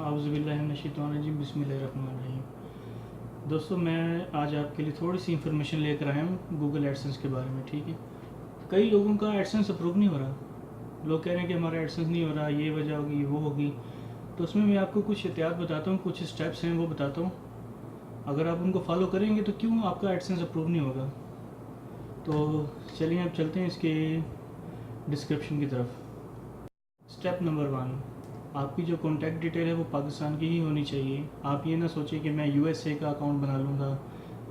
आउज़ुबिल्लाहिमिनश्शैतानिर्रजीम बिस्मिल्लाहिर्रहमानिर्रहीम। दोस्तों, मैं आज आपके लिए थोड़ी सी इन्फॉर्मेशन लेकर आया हूँ गूगल एडसेंस के बारे में। ठीक है, कई लोगों का एडसेंस अप्रूव नहीं हो रहा। लोग कह रहे हैं कि हमारा एडसेंस नहीं हो रहा, ये वजह होगी वो होगी। तो उसमें मैं आपको कुछ एहतियात बताता हूँ, कुछ स्टेप्स हैं वो बताता हूँ। अगर आप उनको फॉलो करेंगे तो क्यों आपका एडसेंस अप्रूव नहीं होगा। तो चलिए अब चलते हैं इसके डिस्क्रिप्शन की तरफ। स्टेप नंबर 1, आपकी जो कॉन्टैक्ट डिटेल है वो पाकिस्तान की ही होनी चाहिए। आप ये ना सोचें कि मैं यूएसए का अकाउंट बना लूँगा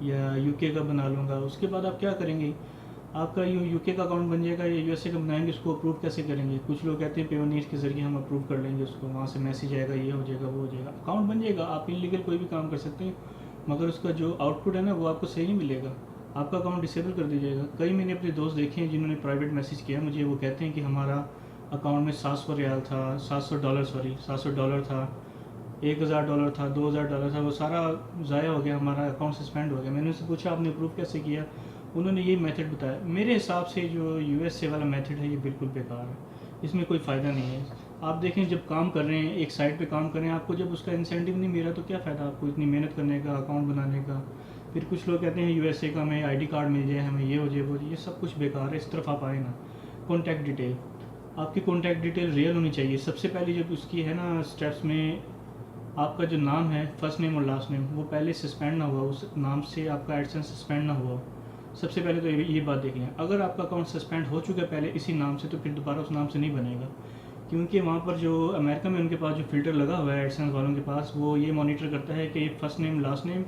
या यूके का बना लूँगा। उसके बाद आप क्या करेंगे, आपका यूके का अकाउंट बन जाएगा या यूएसए का बनाएंगे, उसको अप्रूव कैसे करेंगे। कुछ लोग कहते हैं पेयोनियर के ज़रिए हम अप्रूव कर लेंगे उसको, वहाँ से मैसेज आएगा, ये हो जाएगा वो हो जाएगा, अकाउंट बन जाएगा। आप इलीगल कोई भी काम कर सकते हैं, मगर उसका जो आउटपुट है ना वो आपको सही नहीं मिलेगा, आपका अकाउंट डिसेबल कर दिया जाएगा। कई मैंने अपने दोस्त देखे हैं जिन्होंने प्राइवेट मैसेज किया मुझे, वो कहते हैं कि हमारा अकाउंट में 700 रियाल था, 700 डॉलर, सॉरी 700 डॉलर था, 1000 डॉलर था, 2000 डॉलर था, वो सारा ज़ाया हो गया, हमारा अकाउंट सस्पेंड हो गया। मैंने उनसे पूछा आपने अप्रूव कैसे किया, उन्होंने ये मेथड बताया। मेरे हिसाब से जो यूएसए वाला मेथड है ये बिल्कुल बेकार है, इसमें कोई फ़ायदा नहीं है। आप देखें, जब काम कर रहे हैं, एक साइट पे काम कर रहे हैं, आपको जब उसका इंसेंटिव नहीं मिल रहा तो क्या फ़ायदा आपको इतनी मेहनत करने का, अकाउंट बनाने का। फिर कुछ लोग कहते हैं यूएसए का हमें आईडी कार्ड मिल जाए, हमें ये हो जाए वो हो जाए, ये सब कुछ बेकार है, इस तरफ आप आए ना। कॉन्टैक्ट डिटेल, आपकी कॉन्टैक्ट डिटेल रियल होनी चाहिए। सबसे पहले जब उसकी है ना स्टेप्स में, आपका जो नाम है, फर्स्ट नेम और लास्ट नेम, वो पहले सस्पेंड ना हुआ, उस नाम से आपका एडसेंस सस्पेंड ना हुआ। सबसे पहले तो ये बात देख लें। अगर आपका अकाउंट सस्पेंड हो चुका है पहले इसी नाम से, तो फिर दोबारा उस नाम से नहीं बनेगा, क्योंकि वहाँ पर जो अमेरिका में उनके पास जो फ़िल्टर लगा हुआ है एडसेंस वालों के पास, वो ये मॉनिटर करता है कि फर्स्ट नेम लास्ट नेम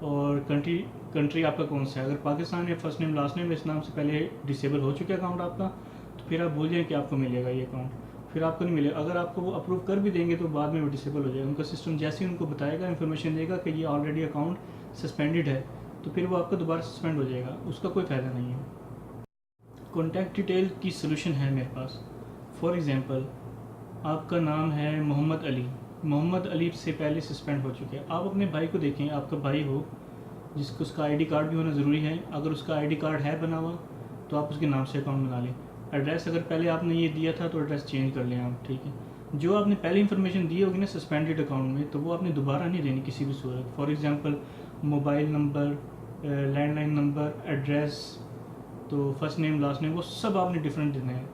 और कंट्री आपका कौन सा है। अगर पाकिस्तान है, फर्स्ट नेम लास्ट नेम इस नाम से पहले डिसेबल हो चुका है अकाउंट आपका, तो फिर आप भूल जाएँ कि आपको मिलेगा ये अकाउंट, फिर आपको नहीं मिलेगा। अगर आपको वो अप्रूव कर भी देंगे तो बाद में वो डिसेबल हो जाएगा। उनका सिस्टम जैसे ही उनको बताएगा, इन्फॉर्मेशन देगा कि ये ऑलरेडी अकाउंट सस्पेंडेड है, तो फिर वो आपका दोबारा सस्पेंड हो जाएगा, उसका कोई फ़ायदा नहीं है। कॉन्टैक्ट डिटेल की सोल्यूशन है मेरे पास। फॉर एग्ज़ाम्पल, आपका नाम है मोहम्मद अली, मोहम्मद अली से पहले सस्पेंड हो चुके हैं। आप अपने भाई को देखें, आपका भाई हो जिसको उसका आईडी कार्ड भी होना ज़रूरी है, अगर उसका आईडी कार्ड है बना हुआ तो आप उसके नाम से अकाउंट बना लें। एड्रेस अगर पहले आपने ये दिया था तो एड्रेस चेंज कर लें आप, ठीक है। जो आपने पहले इन्फॉर्मेशन दी होगी ना सस्पेंडेड अकाउंट में, तो वो आपने दोबारा नहीं देनी किसी भी सूरत। For example, mobile number, landline number, address, तो फर्स्ट नेम लास्ट नेम, वो सब आपने डिफरेंट देना है।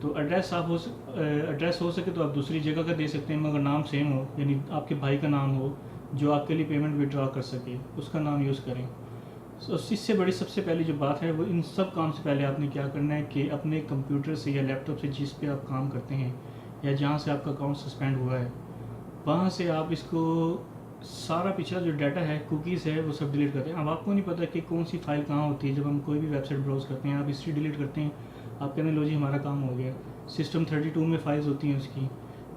तो एड्रेस एड्रेस हो सके तो आप दूसरी जगह का दे सकते हैं, मगर नाम सेम हो, यानी आपके भाई का नाम हो जो आपके लिए पेमेंट विड्रॉ कर सके, उसका नाम यूज़ करें। तो इससे बड़ी सबसे पहली जो बात है वो, इन सब काम से पहले आपने क्या करना है कि अपने कंप्यूटर से या लैपटॉप से जिस पे आप काम करते हैं या जहाँ से आपका अकाउंट सस्पेंड हुआ है, वहाँ से आप इसको सारा पिछला जो डाटा है, कुकीज़ है, वो सब डिलीट करते हैं। अब आपको नहीं पता कि कौन सी फ़ाइल कहाँ होती है। जब हम कोई भी वेबसाइट ब्राउज़ करते हैं, आप हिस्ट्री डिलीट करते हैं, आप कहते हैं लो जी हमारा काम हो गया। सिस्टम 32 में फाइल्स होती हैं उसकी,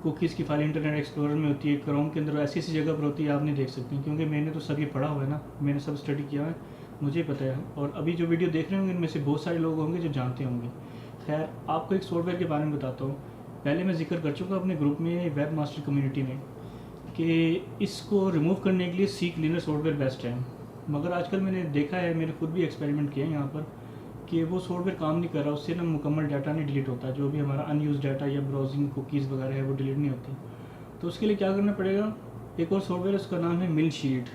कुकीज़ की फ़ाइल इंटरनेट एक्सप्लोरर में होती है, क्रोम के अंदर ऐसी ऐसी जगह पर होती है, आप नहीं देख सकते, क्योंकि मैंने तो सब ये पढ़ा हुआ है ना, मैंने सब स्टडी किया है, मुझे पता है। और अभी जो वीडियो देख रहे होंगे इनमें से बहुत सारे लोग होंगे जो जानते होंगे। खैर, आपको एक सॉफ्टवेयर के बारे में बताता हूँ। पहले मैं जिक्र कर चुका अपने ग्रुप में, वेब मास्टर कम्युनिटी में, कि इसको रिमूव करने के लिए सी क्लीनर सॉफ्टवेयर बेस्ट है। मगर आजकल मैंने देखा है, मैंने खुद भी एक्सपेरिमेंट किया है यहाँ पर, कि वो सॉफ्टवेयर काम नहीं कर रहा, उससे ना मुकम्मल डाटा नहीं डिलीट होता, जो भी हमारा अनयूज़ डाटा या ब्राउजिंग कुकीज़ वगैरह है वो डिलीट नहीं होती। तो उसके लिए क्या करना पड़ेगा, एक और सॉफ्टवेयर, उसका नाम है मिल शीट।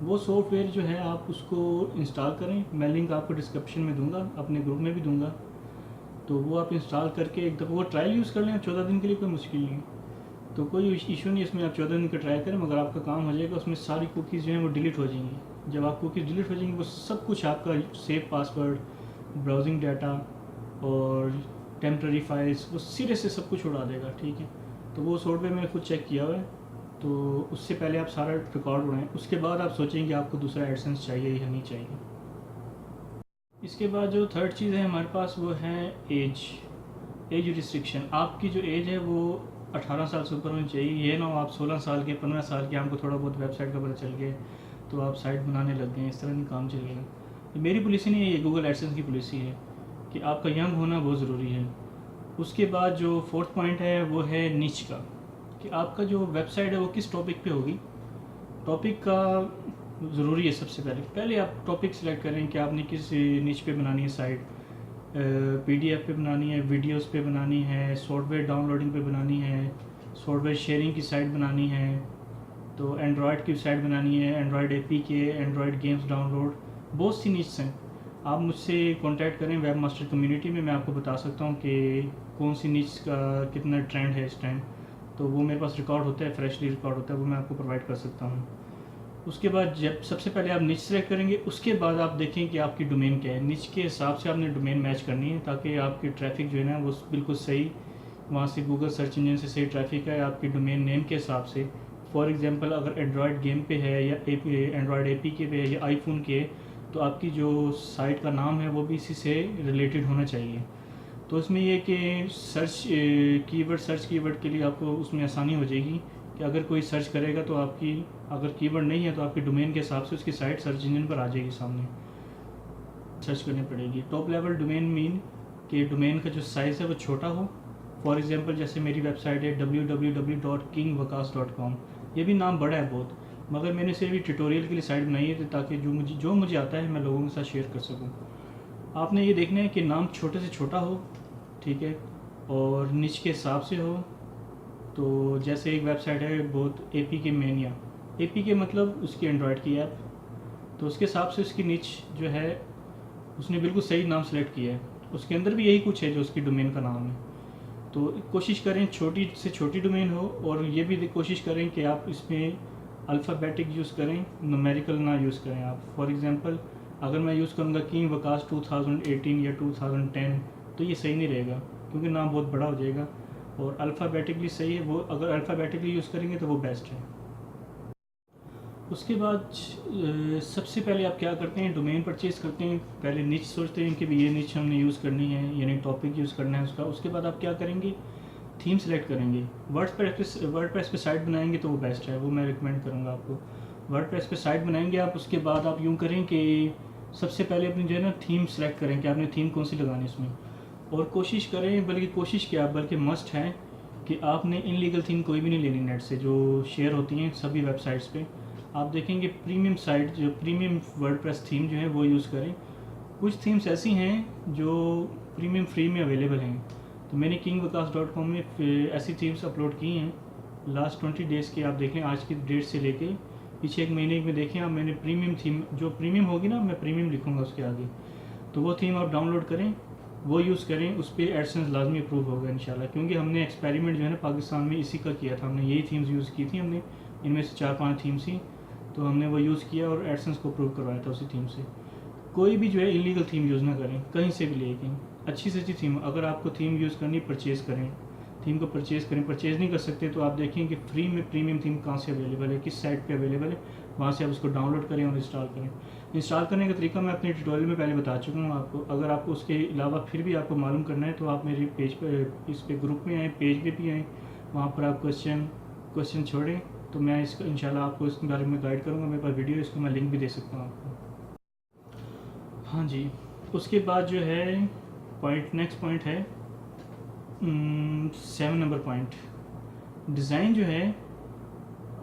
वो सॉफ्टवेयर जो है आप उसको इंस्टॉल करें, मैं लिंक आपको डिस्क्रिप्शन में दूंगा, अपने ग्रुप में भी दूंगा। तो वो आप इंस्टॉल करके एक दफ़ा वो ट्रायल यूज़ कर लें 14 दिन के लिए, कोई मुश्किल नहीं, तो कोई इशू नहीं इसमें। आप 14 दिन का ट्राई करें, मगर आपका काम हो जाएगा। उसमें सारी कुकीज़ जो हैं वो डिलीट हो जाएंगी। जब आप कुकीज़ डिलीट हो जाएंगी, वो सब कुछ आपका सेव पासवर्ड, ब्राउजिंग डाटा और टेम्प्रेरी फाइल्स, वो सिरे से सब कुछ उड़ा देगा, ठीक है। तो वो सॉफ्टवेयर मैंने खुद चेक किया हुआ है। तो उससे पहले आप सारा रिकॉर्ड उड़ाएँ, उसके बाद आप सोचेंगे आपको दूसरा एडसेंस चाहिए या नहीं चाहिए। इसके बाद जो थर्ड चीज़ है हमारे पास, वो है एज रिस्ट्रिक्शन। आपकी जो एज है वो 18 साल से ऊपर होनी चाहिए। ये ना हो आप 16 साल के, 15 साल के, हमको थोड़ा बहुत वेबसाइट का पता चल गया तो आप साइट बनाने लग गए, इस तरह नहीं काम चलेगा। ये मेरी पॉलिसी नहीं है, ये गूगल एडसेंस की पॉलिसी है कि आपका यंग होना बहुत ज़रूरी है। उसके बाद जो फोर्थ पॉइंट है वो है निच का, कि आपका जो वेबसाइट है वो किस टॉपिक पे होगी। टॉपिक का ज़रूरी है। सबसे पहले आप टॉपिक सेलेक्ट करें कि आपने किस निच पे बनानी है साइट। पीडीएफ पे बनानी है, वीडियोस पे बनानी है, सॉफ्टवेयर डाउनलोडिंग पे बनानी है, सॉफ्टवेयर शेयरिंग की साइट बनानी है, तो एंड्रॉयड की साइट बनानी है, Android APK, Android games download, बहुत सी नीड्स हैं। आप मुझसे कांटेक्ट करें वेब मास्टर कम्युनिटी में, मैं आपको बता सकता हूँ कि कौन सी नीड्स का कितना ट्रेंड है इस टाइम। तो वो मेरे पास रिकॉर्ड होता है, फ्रेशली रिकॉर्ड होता है, वो मैं आपको प्रोवाइड कर सकता हूँ। उसके बाद जब सबसे पहले आप निच सेलेक्ट करेंगे, उसके बाद आप देखें कि आपकी डोमेन क्या है। निच के हिसाब से आपने डोमेन मैच करनी है ताकि आपकी ट्रैफिक जो है ना वो बिल्कुल सही वहाँ से गूगल सर्च इंजन से सही ट्रैफिक है आपकी डोमेन नेम के हिसाब से। फॉर एग्जांपल अगर एंड्रॉयड गेम पे है या एंड्रॉयड APK पे है या आईफोन के है, तो आपकी जो साइट का नाम है वो भी इसी से रिलेटेड होना चाहिए। तो इसमें ये कि सर्च कीवर्ड के लिए आपको उसमें आसानी हो जाएगी कि अगर कोई सर्च करेगा तो आपकी अगर कीवर्ड नहीं है तो आपकी डोमेन के हिसाब से उसकी साइट सर्च इंजन पर आ जाएगी, सामने सर्च करनी पड़ेगी। टॉप लेवल डोमेन मीन कि डोमेन का जो साइज़ है वो छोटा हो। फॉर एग्जांपल जैसे मेरी वेबसाइट है www.kingvakas.com, ये भी नाम बड़ा है बहुत, मगर मैंने सिर्फ ट्यूटोरियल के लिए साइट बनाई है ताकि जो मुझे आता है मैं लोगों के साथ शेयर कर सकूँ। आपने ये देखना है कि नाम छोटे से छोटा हो, ठीक है, और निच के हिसाब से हो। तो जैसे एक वेबसाइट है बहुत APK मैनिया, APK मतलब उसकी एंड्रॉयड की ऐप, तो उसके हिसाब से उसकी निच जो है उसने बिल्कुल सही नाम सेलेक्ट किया है। उसके अंदर भी यही कुछ है जो उसकी डोमेन का नाम है। तो कोशिश करें छोटी से छोटी डोमेन हो, और ये भी कोशिश करें कि आप इसमें अल्फ़ाबेटिक यूज़ करें, न्यूमेरिकल ना यूज़ करें आप। फॉर एग्जांपल अगर मैं यूज़ करूँगा किंग वकास 2018 या 2010, तो ये सही नहीं रहेगा क्योंकि नाम बहुत बड़ा हो जाएगा। और अल्फ़ाबेटिकली सही है वो, अगर अल्फ़ाबेटिकली यूज़ करेंगे तो वो बेस्ट है। उसके बाद सबसे पहले आप क्या करते हैं, डोमेन परचेज़ करते हैं, पहले निच सोचते हैं कि भाई ये निच हमने यूज़ करनी है, यानी टॉपिक यूज़ करना है उसका। उसके बाद आप क्या करेंगे, थीम सेलेक्ट करेंगे। वर्डप्रेस पे साइट बनाएंगे तो वो बेस्ट है, वो मैं रिकमेंड करूँगा आपको। वर्डप्रेस पे साइट बनाएंगे आप, उसके बाद आप यूँ करें कि सबसे पहले अपनी जो है ना थीम सेलेक्ट करें कि आपने थीम कौन सी लगानी है इसमें। और कोशिश करें, बल्कि मस्ट है कि आपने इनलीगल थीम कोई भी नहीं लेनी नेट से, जो शेयर होती हैं सभी वेबसाइट्स पे। आप देखेंगे प्रीमियम साइट जो प्रीमियम वर्डप्रेस थीम जो है वो यूज़ करें। कुछ थीम्स ऐसी हैं जो प्रीमियम फ्री में अवेलेबल हैं, तो मैंने kingvakas.com में ऐसी थीम्स अपलोड की हैं लास्ट 20 डेज़ की। आप देखें आज की डेट से लेके पीछे एक महीने में देखें आप, मैंने प्रीमियम थीम जो प्रीमियम होगी ना, मैं प्रीमियम लिखूँगा उसके आगे, तो वो थीम आप डाउनलोड करें, वो यूज़ करें। उस पर एडसेंस लाजमी अप्रूव होगा इंशाल्लाह, क्योंकि हमने एक्सपेरिमेंट जो है ना पाकिस्तान में इसी का किया था। हमने यही थीम्स यूज़ की थी, हमने इनमें से 4-5 थीम्स थी, तो हमने वो यूज़ किया और एडसेंस को अप्रूव करवाया था उसी थीम से। कोई भी जो है इलीगल थीम यूज़ ना करें कहीं से भी, लेकिन अच्छी से अच्छी थीम, अगर आपको थीम यूज़ करनी परचेज़ करें, थीम को परचेज़ करें। परचेज़ नहीं कर सकते तो आप देखें कि फ्री में प्रीमियम थीम कहाँ से अवेलेबल है, किस साइट पे अवेलेबल है, वहाँ से आप उसको डाउनलोड करें और इंस्टॉल करें। इंस्टॉल करने का तरीका मैं अपने ट्यूटोरियल में पहले बता चुका हूँ आपको। अगर आपको उसके अलावा फिर भी आपको मालूम करना है तो आप मेरे पेज पर इस पे ग्रुप में आएँ, पेज पे भी आएँ, वहाँ पर आप क्वेश्चन छोड़ें तो मैं इसका इंशाल्लाह आपको इसके बारे में गाइड करूँगा। मेरे पास वीडियो, इसको मैं लिंक भी दे सकता हूँ आपको। हाँ जी, उसके बाद जो है नेक्स्ट पॉइंट है 7 नंबर पॉइंट, डिज़ाइन जो है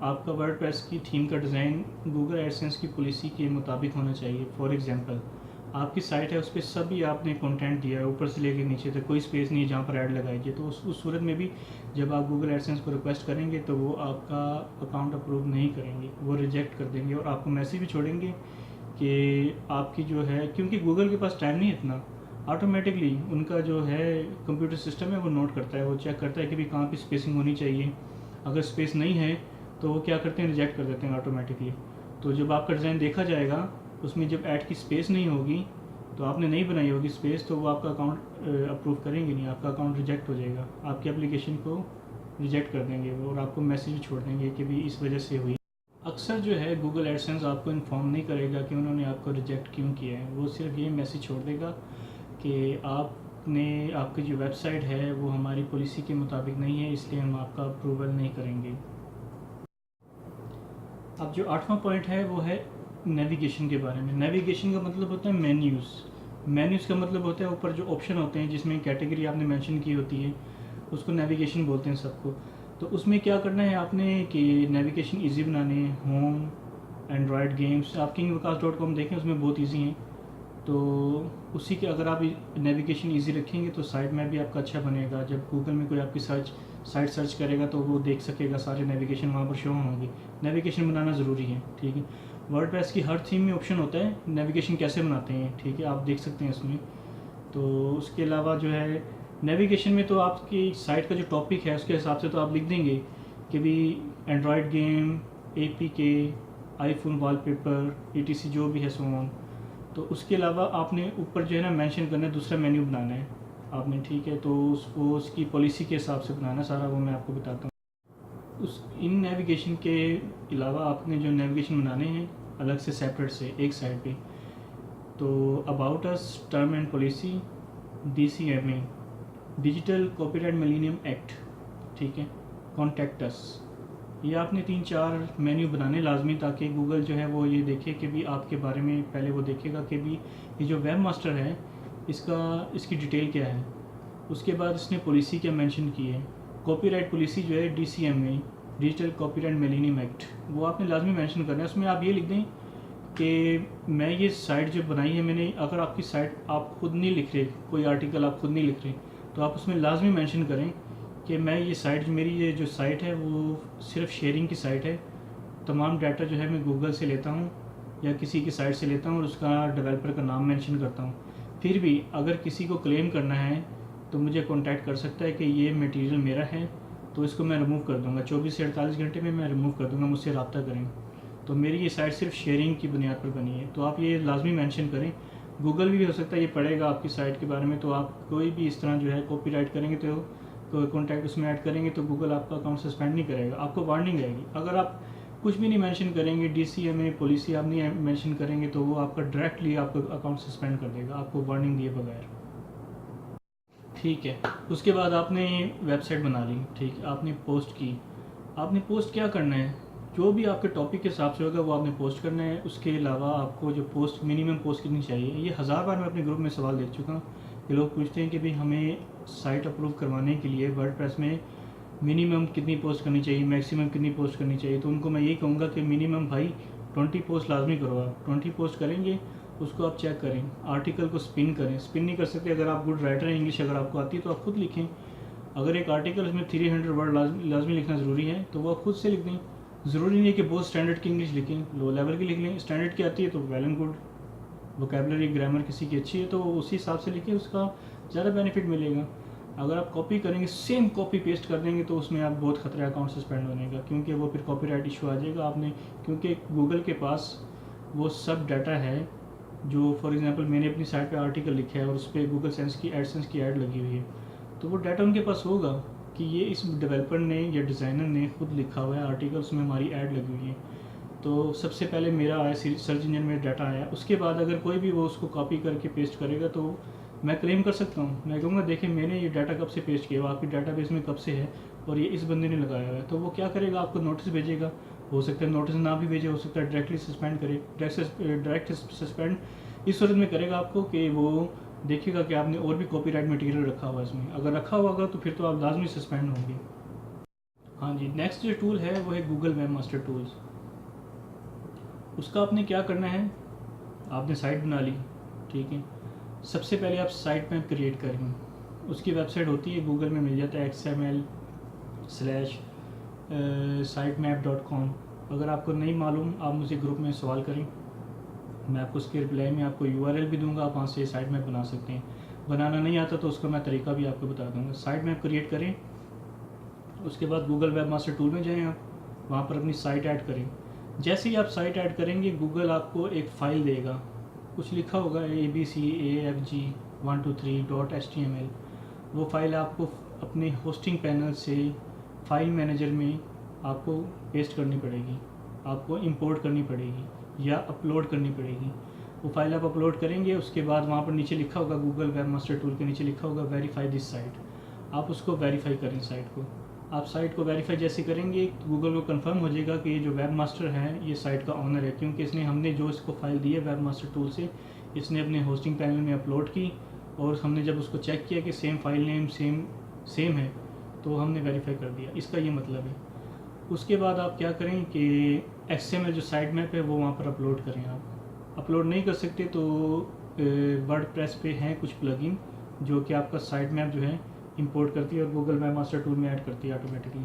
आपका वर्डप्रेस की थीम का डिज़ाइन गूगल एडसेंस की पॉलिसी के मुताबिक होना चाहिए। फॉर एग्जांपल आपकी साइट है, उस पर सभी आपने कंटेंट दिया है ऊपर से लेकर नीचे तक, कोई स्पेस नहीं है जहाँ पर ऐड लगाइए, तो उस सूरत में भी जब आप गूगल एडसेंस को रिक्वेस्ट करेंगे तो वो आपका अकाउंट अप्रूव नहीं करेंगे, वो रिजेक्ट कर देंगे और आपको मैसेज भी छोड़ेंगे कि आपकी जो है, क्योंकि गूगल के पास टाइम नहीं है इतना, ऑटोमेटिकली उनका जो है कंप्यूटर सिस्टम है वो नोट करता है, वो चेक करता है कि भाई कहाँ पे स्पेसिंग होनी चाहिए। अगर स्पेस नहीं है तो वो क्या करते हैं, रिजेक्ट कर देते हैं ऑटोमेटिकली। तो जब आपका डिज़ाइन देखा जाएगा उसमें जब ऐड की स्पेस नहीं होगी, तो आपने नहीं बनाई होगी स्पेस, तो वो आपका अकाउंट अप्रूव करेंगे नहीं, आपका अकाउंट रिजेक्ट हो जाएगा, आपकी एप्लीकेशन को रिजेक्ट कर देंगे वो और आपको मैसेज भी छोड़ देंगे कि भी इस वजह से हुई। अक्सर जो है गूगल एडसेंस आपको इन्फॉर्म नहीं करेगा कि उन्होंने आपको रिजेक्ट क्यों किया है, वो सिर्फ ये मैसेज छोड़ देगा कि आपकी जो वेबसाइट है वो हमारी पॉलिसी के मुताबिक नहीं है, इसलिए हम आपका अप्रूवल नहीं करेंगे। अब जो 8वां पॉइंट है वो है नेविगेशन के बारे में। नेविगेशन का मतलब होता है मेन्यूज़ का मतलब होता है ऊपर जो ऑप्शन होते हैं जिसमें कैटेगरी आपने मेंशन की होती है, उसको नेविगेशन बोलते हैं सबको। तो उसमें क्या करना है आपने कि नेविगेशन इजी बनाने हैं। होम, एंड्रॉयड गेम्स, आप kingvakas.com देखें उसमें बहुत इजी हैं, तो उसी के अगर आप नेविगेशन इजी रखेंगे तो साइट में भी आपका अच्छा बनेगा। जब गूगल में कोई आपकी साइट सर्च करेगा तो वो देख सकेगा, सारे नेविगेशन वहाँ पर शो होंगे। नेविगेशन बनाना ज़रूरी है, ठीक है। वर्डप्रेस की हर थीम में ऑप्शन होता है नेविगेशन कैसे बनाते हैं, ठीक है, आप देख सकते हैं इसमें। तो उसके अलावा जो है नेविगेशन में तो आपकी साइट का जो टॉपिक है उसके हिसाब से तो आप लिख देंगे कि भी Android game, APK, iPhone wallpaper, ETC जो भी है सो ऑन। तो उसके अलावा आपने ऊपर जो है ना मेंशन करना है, दूसरा मेन्यू बनाना है आपने, ठीक है। तो उसको उसकी पॉलिसी के हिसाब से बनाना सारा, वो मैं आपको बताता हूँ। उस इन नेविगेशन के अलावा आपने जो नेविगेशन बनाने हैं अलग से सेपरेट से एक साइड पे, तो about us, term and policy, DCMA, digital copyright millennium act, ठीक है, कॉन्टैक्ट अस, ये आपने 3-4 मेन्यू बनाने लाजमी, ताकि गूगल जो है वो ये देखे कि भी आपके बारे में, पहले वो देखेगा कि भी ये जो वेब मास्टर है इसकी डिटेल क्या है। उसके बाद इसने पॉलिसी क्या मेंशन की है, कॉपीराइट पॉलिसी जो है DCMA, digital copyright millennium act, वो आपने लाजमी मेंशन करना है। उसमें आप ये लिख दें कि मैं ये साइट जो बनाई है मैंने, अगर आपकी साइट आप खुद नहीं लिख रहे, कोई आर्टिकल आप खुद नहीं लिख रहे, तो आप उसमें लाजमी मेंशन करें कि मैं ये साइट, मेरी ये जो साइट है वो सिर्फ शेयरिंग की साइट है, तमाम डाटा जो है मैं गूगल से लेता हूँ या किसी की साइट से लेता हूँ और उसका डेवलपर का नाम मेंशन करता हूँ। फिर भी अगर किसी को क्लेम करना है तो मुझे कांटेक्ट कर सकता है कि ये मटेरियल मेरा है, तो इसको मैं रिमूव कर दूँगा, 24 से 48 घंटे में मैं रिमूव कर दूँगा, मुझसे रब्ता करें। तो मेरी ये साइट सिर्फ शेयरिंग की बुनियाद पर बनी है, तो आप ये लाजमी मेंशन करें। गूगल भी हो सकता है ये पढ़ेगा आपकी साइट के बारे में, तो आप कोई भी इस तरह जो है कॉपीराइट करेंगे तो कॉन्टैक्ट उसमें ऐड करेंगे तो गूगल आपका अकाउंट सस्पेंड नहीं करेगा, आपको वार्निंग आएगी। अगर आप कुछ भी नहीं मेंशन करेंगे, DCMA पॉलिसी आप नहीं मेंशन करेंगे, तो वो आपका डायरेक्टली आपका अकाउंट सस्पेंड कर देगा, आपको वार्निंग दिए बगैर, ठीक है। उसके बाद आपने वेबसाइट बना ली, ठीक है, आपने पोस्ट की। आपने पोस्ट क्या करना है, जो भी आपके टॉपिक के हिसाब से होगा वो आपने पोस्ट करना है। उसके अलावा आपको जो पोस्ट, मिनिमम पोस्ट कितनी चाहिए, ये 1000 बार मैं अपने ग्रुप में सवाल देख चुका हूँ कि लोग पूछते हैं कि भाई हमें साइट अप्रूव करवाने के लिए वर्डप्रेस में मिनिमम कितनी पोस्ट करनी चाहिए, मैक्सिमम कितनी पोस्ट करनी चाहिए। तो उनको मैं यही कहूँगा कि मिनिमम भाई 20 पोस्ट लाजमी करो। आप 20 पोस्ट करेंगे, उसको आप चेक करें, आर्टिकल को स्पिन करें। स्पिन नहीं कर सकते, अगर आप गुड राइटर हैं, इंग्लिश अगर आपको आती है तो आप खुद लिखें। अगर एक आर्टिकल उसमें 300 वर्ड लाजमी लिखना ज़रूरी है तो वो आप खुद से लिख दें। ज़रूरी नहीं है कि बहुत स्टैंडर्ड की इंग्लिश लिखें, लो लेवल की लिख लें। स्टैंडर्ड की आती है तो well and good, vocabulary grammar किसी की अच्छी है तो उसी हिसाब से लिखें, उसका ज़्यादा बेनिफिट मिलेगा। अगर आप कॉपी करेंगे, सेम कॉपी पेस्ट कर देंगे, तो उसमें आप बहुत खतरा है अकाउंट सस्पेंड होने का, क्योंकि वो फिर कॉपीराइट इशू आ जाएगा आपने, क्योंकि गूगल के पास वो सब डाटा है जो, फॉर एग्जांपल मैंने अपनी साइट पे आर्टिकल लिखा है और उस पर गूगल सेंस की एडसेंस की ऐड लगी हुई है, तो वो डाटा उनके पास होगा कि ये इस डेवलपर ने या डिज़ाइनर ने खुद लिखा हुआ है आर्टिकल, उसमें हमारी ऐड लगी हुई है। तो सबसे पहले मेरा आया, सर्च इंजन में डाटा आया, उसके बाद अगर कोई भी वो उसको कॉपी करके पेस्ट करेगा तो मैं क्लेम कर सकता हूँ। मैं कहूँगा देखिए मैंने ये डाटा कब से पेस्ट किया, आपकी डाटाबेस में कब से है और ये इस बंदे ने लगाया हुआ है। तो वो क्या करेगा, आपको नोटिस भेजेगा, हो सकता है नोटिस ना भी भेजे, हो सकता है डायरेक्टली सस्पेंड करे। डायरेक्ट सस्पेंड इस सूरत में करेगा आपको कि वो देखेगा कि आपने और भी कॉपीराइट मटेरियल रखा हुआ है इसमें, अगर रखा हुआ होगा तो फिर तो आप लाजमी सस्पेंड होंगे। हाँ जी, नेक्स्ट जो टूल है वो है गूगल वेब मास्टर टूल्स। उसका आपने क्या करना है, आपने साइट बना ली, ठीक है। सबसे पहले आप साइट मैप क्रिएट करेंगे, उसकी वेबसाइट होती है, गूगल में मिल जाता है xml/sitemap.com। अगर आपको नहीं मालूम आप मुझे ग्रुप में सवाल करें, मैं आपको उसके रिप्लाई में आपको URL भी दूंगा, आप वहाँ से साइट मैप बना सकते हैं। बनाना नहीं आता तो उसका मैं तरीका भी आपको बता दूंगा। साइट मैप क्रिएट करें, उसके बाद गूगल वेब मास्टर टूल में जाएँ, आप वहाँ पर अपनी साइट ऐड करें। जैसे ही आप साइट ऐड करेंगे गूगल आपको एक फ़ाइल देगा, कुछ लिखा होगा abcafg123.html। वो फाइल आपको अपने होस्टिंग पैनल से फाइल मैनेजर में आपको पेस्ट करनी पड़ेगी, आपको इंपोर्ट करनी पड़ेगी या अपलोड करनी पड़ेगी। वो फाइल आप अपलोड करेंगे, उसके बाद वहाँ पर नीचे लिखा होगा, गूगल वेब मास्टर टूल के नीचे लिखा होगा वेरीफाई दिस साइट। आप उसको वेरीफाई करें साइट को। आप साइट को वेरीफाई जैसे करेंगे तो गूगल को कंफर्म हो जाएगा कि ये जो वेब मास्टर है ये साइट का ऑनर है, क्योंकि इसने, हमने जो इसको फाइल दी है वेब मास्टर टूल से, इसने अपने होस्टिंग पैनल में अपलोड की और हमने जब उसको चेक किया कि सेम फाइल नेम सेम है तो हमने वेरीफाई कर दिया, इसका ये मतलब है। उसके बाद आप क्या करें कि XML जो साइट मैप है वो वहाँ पर अपलोड करें। आप अपलोड नहीं कर सकते तो वर्डप्रेस पे हैं कुछ प्लगइन जो कि आपका साइट मैप जो है इंपोर्ट करती है और गूगल वेब मास्टर टूल में ऐड करती है ऑटोमेटिकली।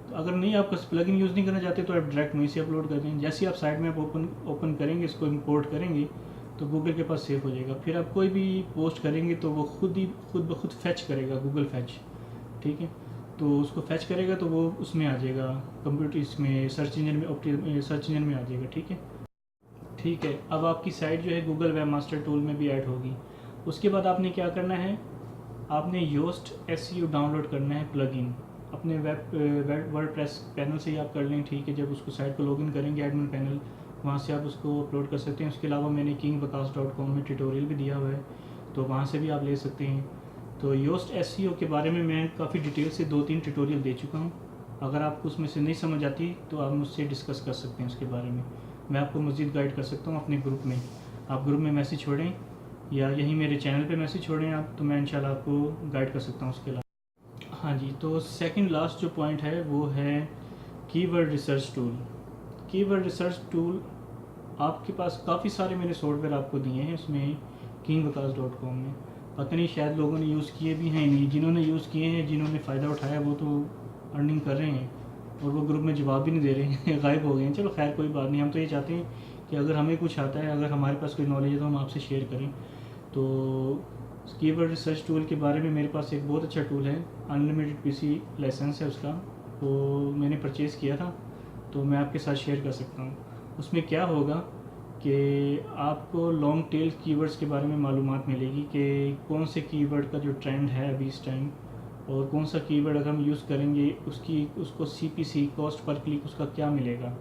तो अगर नहीं आप प्लगइन यूज़ नहीं करना चाहते तो आप डायरेक्ट वहीं से अपलोड कर दें। जैसे ही आप साइट में आप ओपन करेंगे, इसको इंपोर्ट करेंगे तो गूगल के पास सेव हो जाएगा। फिर आप कोई भी पोस्ट करेंगे तो वो खुद ब खुद फैच करेगा, गूगल फैच, ठीक है। तो उसको फैच करेगा तो वो उसमें आ जाएगा, कंप्यूटर इसमें सर्च इंजन में आ जाएगा, ठीक है। ठीक है, अब आपकी साइट जो है गूगल वेब मास्टर टूल में भी ऐड होगी। उसके बाद आपने क्या करना है, आपने योस्ट एसईओ डाउनलोड करना है प्लगइन अपने वर्डप्रेस पैनल से ही आप कर लें, ठीक है। जब उसको साइट को लॉगिन करेंगे एडमिन पैनल, वहाँ से आप उसको अपलोड कर सकते हैं। उसके अलावा मैंने kingvakas.com में ट्यूटोरियल भी दिया हुआ है, तो वहाँ से भी आप ले सकते हैं। तो योस्ट एसईओ के बारे में मैं काफ़ी डिटेल से 2-3 ट्यूटोरियल दे चुका हूँ। अगर आपको उसमें से नहीं समझ आती तो आप मुझसे डिस्कस कर सकते हैं उसके बारे में। मैं आपको मज़ीद गाइड कर सकता हूँ अपने ग्रुप में। आप ग्रुप में मैसेज छोड़ें या यहीं मेरे चैनल पे मैसेज छोड़ें आप, तो मैं इंशाल्लाह आपको गाइड कर सकता हूँ उसके अलावा। हाँ जी, तो सेकंड लास्ट जो पॉइंट है वो है keyword research tool. Keyword research tool आपके पास काफ़ी सारे मैंने सॉफ्टवेयर आपको दिए हैं उसमें kingvakas.com में। पता नहीं शायद लोगों ने यूज़ किए भी हैं नहीं, जिन्होंने यूज़ किए हैं, जिन्होंने फ़ायदा उठाया वो तो अर्निंग कर रहे हैं और वो ग्रुप में जवाब भी नहीं दे रहे हैं गायब हो गए हैं। चलो खैर कोई बात नहीं, हम तो ये चाहते हैं कि अगर हमें कुछ आता है, अगर हमारे पास कोई नॉलेज है तो हम आपसे शेयर करें। तो कीवर्ड रिसर्च टूल के बारे में मेरे पास एक बहुत अच्छा टूल है, अनलिमिटेड पीसी लाइसेंस है उसका, वो मैंने परचेज़ किया था, तो मैं आपके साथ शेयर कर सकता हूँ। उसमें क्या होगा कि आपको लॉन्ग टेल कीवर्ड्स के बारे में मालूमात मिलेगी कि कौन से कीवर्ड का जो ट्रेंड है अभी इस टाइम, और कौन सा कीवर्ड अगर हम यूज़ करेंगे उसको CPC कॉस्ट पर क्लिक उसका क्या मिलेगा,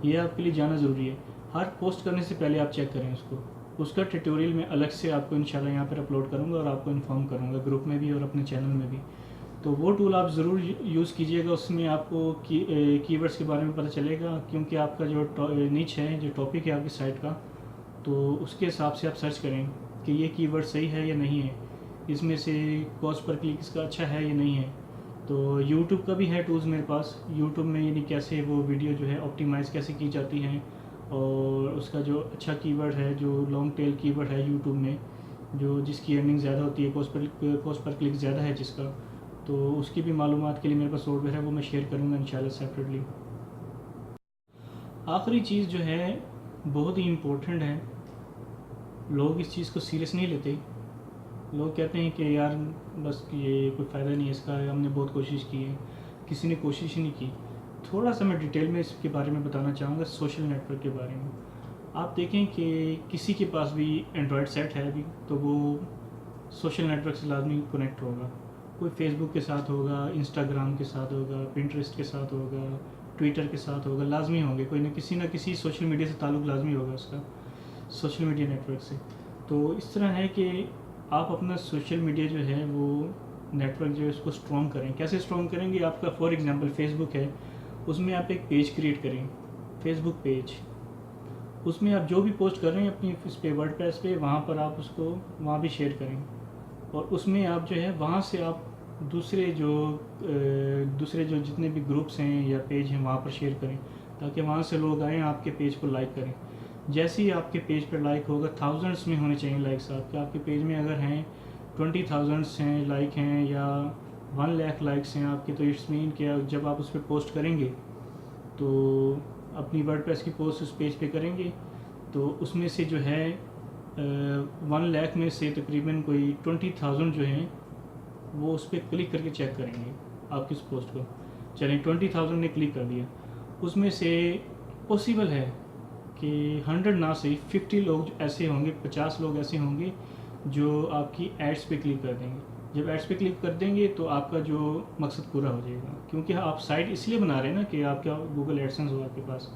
ये आपके लिए जानना ज़रूरी है। हर पोस्ट करने से पहले आप चेक करें उसको। उसका ट्यूटोरियल मैं अलग से आपको इंशाल्लाह यहाँ पर अपलोड करूँगा और आपको इन्फॉर्म करूँगा ग्रुप में भी और अपने चैनल में भी। तो वो टूल आप ज़रूर यूज़ कीजिएगा, उसमें आपको कीवर्ड्स के बारे में पता चलेगा, क्योंकि आपका जो नीच है, जो टॉपिक है आपकी साइट का, तो उसके हिसाब से आप सर्च करें कि ये कीवर्ड सही है या नहीं है, इसमें से कॉस्ट पर क्लिक इसका अच्छा है या नहीं है। तो यूट्यूब का भी है टूल्स मेरे पास, यूट्यूब में यानी कैसे वो वीडियो जो है ऑप्टिमाइज़ कैसे की जाती हैं, और उसका जो अच्छा कीवर्ड है, जो लॉन्ग टेल कीवर्ड है यूट्यूब में, जो जिसकी अर्निंग ज़्यादा होती है, कॉस्ट पर क्लिक ज़्यादा है जिसका, तो उसकी भी मालूमात के लिए मेरे पास सॉफ्टवेयर है, वो मैं शेयर करूँगा इंशाल्लाह सेपरेटली। आखिरी चीज़ जो है बहुत ही इम्पोर्टेंट है, लोग इस चीज़ को सीरियस नहीं लेते। लोग कहते हैं कि यार बस ये कोई फ़ायदा नहीं है इसका, हमने बहुत कोशिश की है, किसी ने कोशिश ही नहीं की। थोड़ा सा मैं डिटेल में इसके बारे में बताना चाहूँगा, सोशल नेटवर्क के बारे में। आप देखें कि किसी के पास भी एंड्रॉयड सेट है अभी, तो वो सोशल नेटवर्क से लाजमी कनेक्ट होगा। कोई फेसबुक के साथ होगा, इंस्टाग्राम के साथ होगा, पिंटरेस्ट के साथ होगा, ट्विटर के साथ होगा, लाजमी होंगे, कोई ना किसी सोशल मीडिया से ताल्लुक़ लाजमी होगा उसका, सोशल मीडिया नेटवर्क से। तो इस तरह है कि आप अपना सोशल मीडिया जो है वो नेटवर्क जो है उसको स्ट्रॉन्ग करें। कैसे स्ट्रॉन्ग करेंगे? आपका फॉर एग्जांपल फेसबुक है, उसमें आप एक पेज क्रिएट करें, फेसबुक पेज। उसमें आप जो भी पोस्ट कर रहे हैं अपनी इस पे वर्डप्रेस पे, वहाँ पर आप उसको वहाँ भी शेयर करें, और उसमें आप जो है वहाँ से आप दूसरे जो जितने भी ग्रुप्स हैं या पेज हैं वहाँ पर शेयर करें, ताकि वहाँ से लोग आएँ आपके पेज को लाइक करें। जैसे ही आपके पेज पर लाइक होगा, थाउजेंड्स में होने चाहिए लाइक्स आपके पेज में, अगर हैं 20,000 हैं लाइक हैं या 1 लाख लाइक्स हैं आपके, तो इट्स मीन कि जब आप उस पर पोस्ट करेंगे तो अपनी वर्डप्रेस की पोस्ट उस पेज पे करेंगे, तो उसमें से जो है 1 लाख में से तकरीबन कोई 20,000 जो हैं वो उस पर क्लिक करके चेक करेंगे आपकी उस पोस्ट को। चलें 20,000 ने क्लिक कर दिया, उसमें से पॉसिबल है कि 100 ना सही 50 लोग ऐसे होंगे, 50 लोग ऐसे होंगे जो आपकी एड्स पे क्लिक कर देंगे। जब एड्स पे क्लिक कर देंगे तो आपका जो मकसद पूरा हो जाएगा, क्योंकि आप साइट इसलिए बना रहे हैं ना कि आपका गूगल एडसेंस हो आपके पास।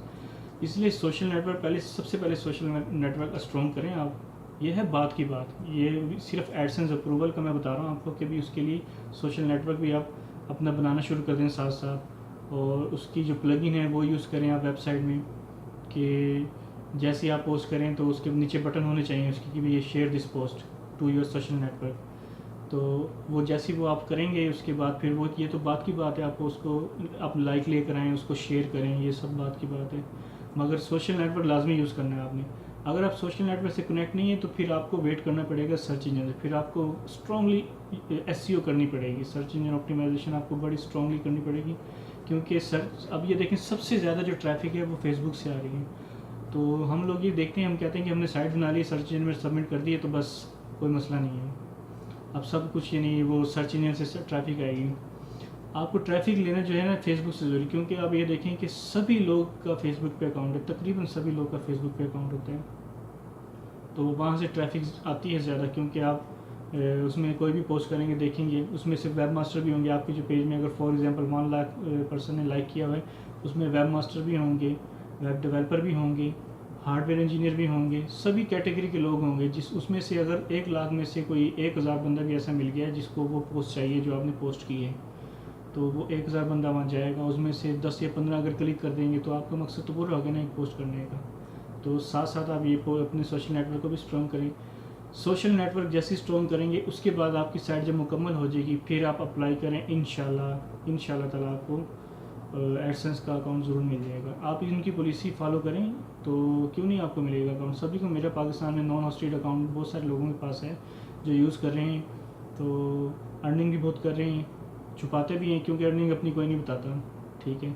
इसलिए सोशल नेटवर्क सबसे पहले सोशल नेटवर्क स्ट्रॉन्ग करें आप। ये है बात की बात, ये सिर्फ एडसेंस अप्रूवल का मैं बता रहा हूँ आपको कि भी उसके लिए सोशल नेटवर्क भी आप अपना बनाना शुरू कर दें साथ साथ, और उसकी जो प्लगइन है वो यूज़ करें आप वेबसाइट में, कि जैसे आप पोस्ट करें तो उसके नीचे बटन होने चाहिए उसकी कि ये share this post to your social network. तो वो जैसे वो आप करेंगे उसके बाद फिर वो, ये तो बात की बात है, आपको उसको आप लाइक लेकर आएँ, उसको शेयर करें, ये सब बात की बात है, मगर सोशल नेटवर्क लाजमी यूज़ करना है आपने। अगर आप सोशल नेटवर्क से कनेक्ट नहीं है तो फिर आपको वेट करना पड़ेगा सर्च इंजन से, फिर आपको स्ट्रांगली एसईओ करनी पड़ेगी, सर्च इंजन ऑप्टिमाइजेशन आपको बड़ी स्ट्रांगली करनी पड़ेगी, क्योंकि सर्च अब ये देखें सबसे ज़्यादा जो ट्रैफिक है वो फेसबुक से आ रही है। तो हम लोग ये देखते हैं, हम कहते हैं कि हमने साइट बना ली, सर्च इंजन में सबमिट कर दिए तो बस कोई मसला नहीं है। अब सब कुछ यानी वो सर्च इंजन से ट्रैफिक आएगी। आपको ट्रैफिक लेना जो है ना फेसबुक से ज़रूरी, क्योंकि आप ये देखें कि सभी लोग का फेसबुक पे अकाउंट है, तकरीबन सभी लोग का फेसबुक पे अकाउंट होता है, तो वहाँ से ट्रैफिक आती है ज़्यादा, क्योंकि आप उसमें कोई भी पोस्ट करेंगे देखेंगे उसमें सिर्फ वेब मास्टर भी होंगे आपके जो पेज में, अगर फॉर एग्जांपल 1 लाख पर्सन ने लाइक किया हुआ है, उसमें वेब मास्टर भी होंगे, वेब डेवलपर भी होंगे, हार्डवेयर इंजीनियर भी होंगे, सभी कैटेगरी के लोग होंगे। जिस उसमें से अगर 1 लाख में से कोई 1000 बंदा भी ऐसा मिल गया है जिसको वो पोस्ट चाहिए जो आपने पोस्ट की है, तो वो 1000 बंदा वहाँ जाएगा, उसमें से 10 या 15 अगर क्लिक कर देंगे तो आपका मकसद तो पूरा हो गया ना एक पोस्ट करने का। तो साथ साथ आप ये अपने सोशल नेटवर्क को भी स्ट्रॉन्ग करें। सोशल नेटवर्क जैसे स्ट्रॉन्ग करेंगे उसके बाद आपकी साइट जब मुकम्मल हो जाएगी फिर आप अप्लाई करें, इंशाल्लाह ताला आपको एडसेंस का अकाउंट ज़रूर मिल जाएगा। आप इनकी पॉलिसी फॉलो करें तो क्यों नहीं आपको मिलेगा अकाउंट, सभी को। मेरा पाकिस्तान में नॉन हॉस्टेड अकाउंट बहुत सारे लोगों के पास है जो यूज़ कर रहे हैं, तो अर्निंग भी बहुत कर रहे हैं, छुपाते भी हैं क्योंकि अर्निंग अपनी कोई नहीं बताता, ठीक है।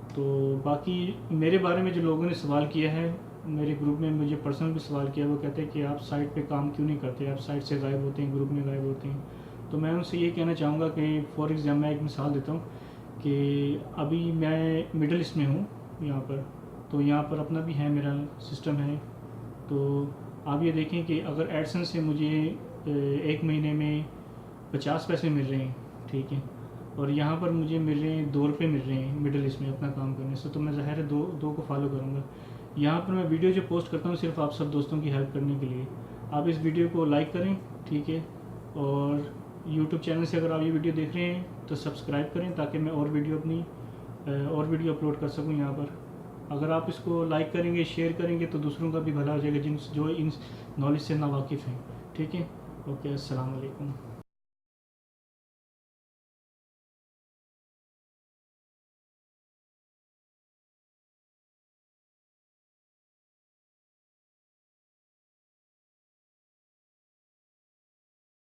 तो बाकी मेरे बारे में जो लोगों ने सवाल किया है मेरे ग्रुप में, मुझे पर्सनल भी सवाल किया, वो कहते हैं कि आप साइट पे काम क्यों नहीं करते, आप साइट से गायब होते हैं, ग्रुप में गायब होते हैं। तो मैं उनसे ये कहना चाहूँगा कि फॉर एग्जाम्पल मैं एक मिसाल देता हूँ कि अभी मैं मिडल ईस्ट में हूँ यहाँ पर, तो यहाँ पर अपना भी है मेरा सिस्टम है। तो आप ये देखें कि अगर एडसेंस से मुझे 1 महीने में 50 पैसे मिल रहे हैं, ठीक है, और यहाँ पर मुझे मिल रहे हैं 2 रुपये मिल रहे हैं मिडिल ईस्ट में अपना काम करने से, तो मैं ज़ाहिर है दो को फॉलो करूँगा। यहाँ पर मैं वीडियो जो पोस्ट करता हूँ सिर्फ आप सब दोस्तों की हेल्प करने के लिए। आप इस वीडियो को लाइक करें, ठीक है, और यूट्यूब चैनल से अगर आप ये वीडियो देख रहे हैं तो सब्सक्राइब करें ताकि मैं और वीडियो अपलोड कर सकूँ यहाँ पर। अगर आप इसको लाइक करेंगे, शेयर करेंगे तो दूसरों का भी भला हो जाएगा जो इन नॉलेज से नावाकिफ़ हैं, ठीक है। ओके, अस्सलाम वालेकुम।